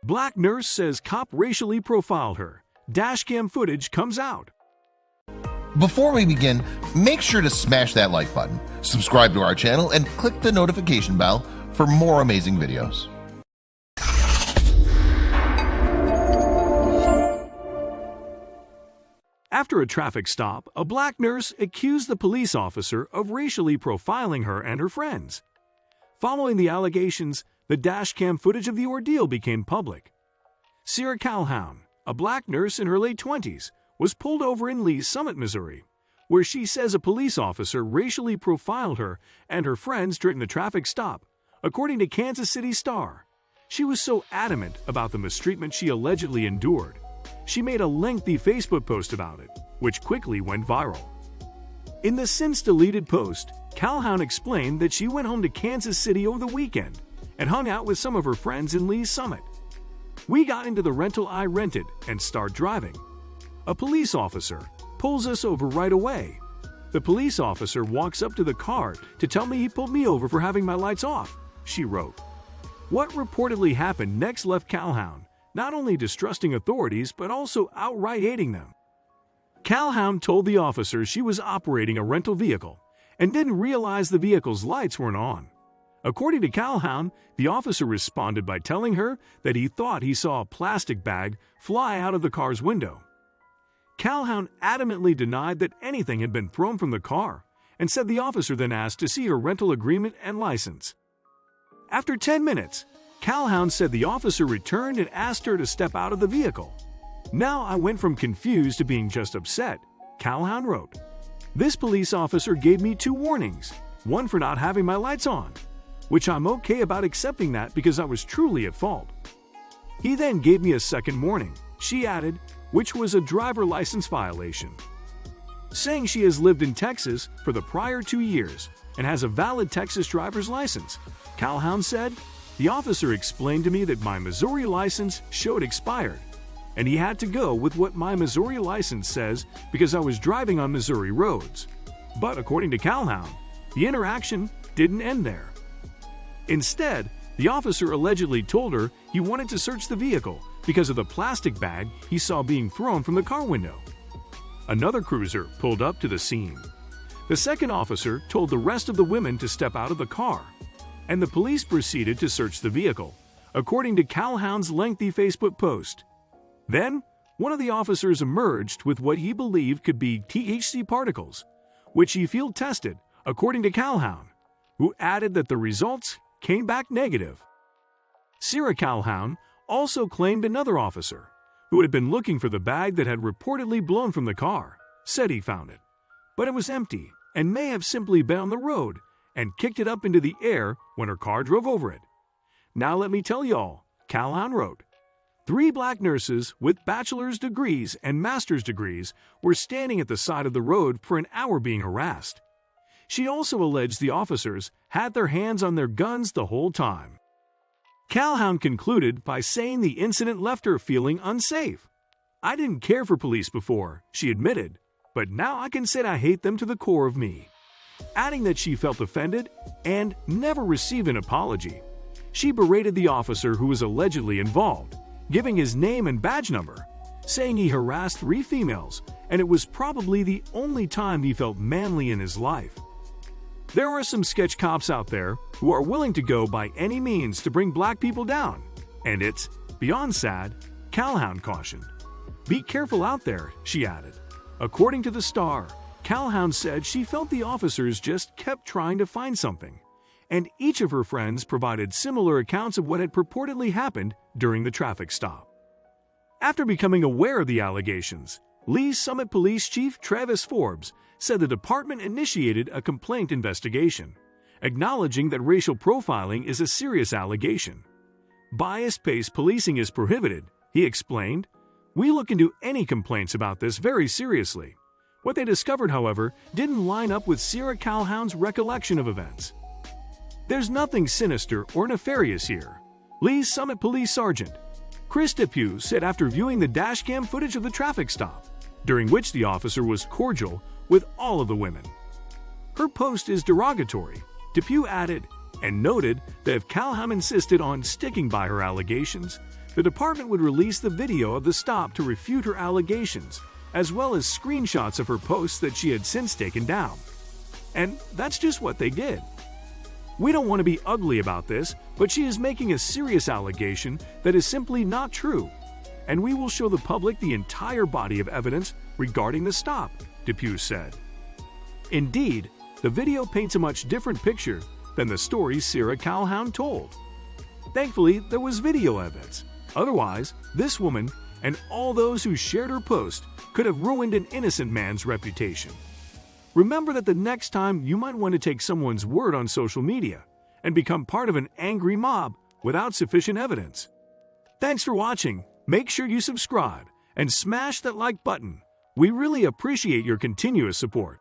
Black nurse says cop racially profiled her. Dashcam footage comes out. Before we begin, make sure to smash that like button, subscribe to our channel, and click the notification bell for more amazing videos. After a traffic stop, a black nurse accused the police officer of racially profiling her and her friends. Following the allegations, the dashcam footage of the ordeal became public. Sierra Calhoun, a black nurse in her late 20s, was pulled over in Lee's Summit, Missouri, where she says a police officer racially profiled her and her friends during the traffic stop. According to Kansas City Star, she was so adamant about the mistreatment she allegedly endured, she made a lengthy Facebook post about it, which quickly went viral. In the since-deleted post, Calhoun explained that she went home to Kansas City over the weekend and hung out with some of her friends in Lee's Summit. "We got into the rental I rented and start driving. A police officer pulls us over right away. The police officer walks up to the car to tell me he pulled me over for having my lights off," she wrote. What reportedly happened next left Calhoun not only distrusting authorities but also outright hating them. Calhoun told the officer she was operating a rental vehicle and didn't realize the vehicle's lights weren't on. According to Calhoun, the officer responded by telling her that he thought he saw a plastic bag fly out of the car's window. Calhoun adamantly denied that anything had been thrown from the car and said the officer then asked to see her rental agreement and license. After 10 minutes, Calhoun said the officer returned and asked her to step out of the vehicle. "Now I went from confused to being just upset," Calhoun wrote. "This police officer gave me 2 warnings, one for not having my lights on, which I'm okay about accepting that because I was truly at fault. He then gave me a second warning," she added, which was a driver license violation. Saying she has lived in Texas for the prior 2 years and has a valid Texas driver's license, Calhoun said, "The officer explained to me that my Missouri license showed expired, and he had to go with what my Missouri license says because I was driving on Missouri roads." But according to Calhoun, the interaction didn't end there. Instead, the officer allegedly told her he wanted to search the vehicle because of the plastic bag he saw being thrown from the car window. Another cruiser pulled up to the scene. The second officer told the rest of the women to step out of the car, and the police proceeded to search the vehicle, according to Calhoun's lengthy Facebook post. Then, one of the officers emerged with what he believed could be THC particles, which he field tested, according to Calhoun, who added that the results came back negative. Sierra Calhoun also claimed another officer, who had been looking for the bag that had reportedly blown from the car, said he found it, but it was empty and may have simply been on the road and kicked it up into the air when her car drove over it. "Now let me tell y'all," Calhoun wrote, 3 black nurses with bachelor's degrees and master's degrees were standing at the side of the road for an hour being harassed. She also alleged the officers had their hands on their guns the whole time. Calhoun concluded by saying the incident left her feeling unsafe. "I didn't care for police before," she admitted, "but now I can say I hate them to the core of me," adding that she felt offended and never received an apology. She berated the officer who was allegedly involved, giving his name and badge number, saying he harassed 3 females and it was probably the only time he felt manly in his life. There are some sketch cops out there who are willing to go by any means to bring black people down, and it's beyond sad, Calhoun cautioned. "Be careful out there," she added. According to the Star, Calhoun said she felt the officers just kept trying to find something, and each of her friends provided similar accounts of what had purportedly happened during the traffic stop. After becoming aware of the allegations, Lee's Summit Police Chief Travis Forbes said the department initiated a complaint investigation, acknowledging that racial profiling is a serious allegation. "Bias-based policing is prohibited," he explained. "We look into any complaints about this very seriously." What they discovered, however, didn't line up with Sierra Calhoun's recollection of events. "There's nothing sinister or nefarious here," Lee's Summit Police Sergeant Chris Depew said after viewing the dashcam footage of the traffic stop, during which the officer was cordial with all of the women. Her post is derogatory, Depew added, and noted that if Calhoun insisted on sticking by her allegations, the department would release the video of the stop to refute her allegations, as well as screenshots of her posts that she had since taken down. And that's just what they did. We don't want to be ugly about this, but she is making a serious allegation that is simply not true, and we will show the public the entire body of evidence regarding the stop, Depew said. Indeed, the video paints a much different picture than the story Sarah Calhoun told. Thankfully, there was video evidence. Otherwise, this woman and all those who shared her post could have ruined an innocent man's reputation. Remember that the next time you might want to take someone's word on social media and become part of an angry mob without sufficient evidence. Thanks for watching. Make sure you subscribe and smash that like button. We really appreciate your continuous support.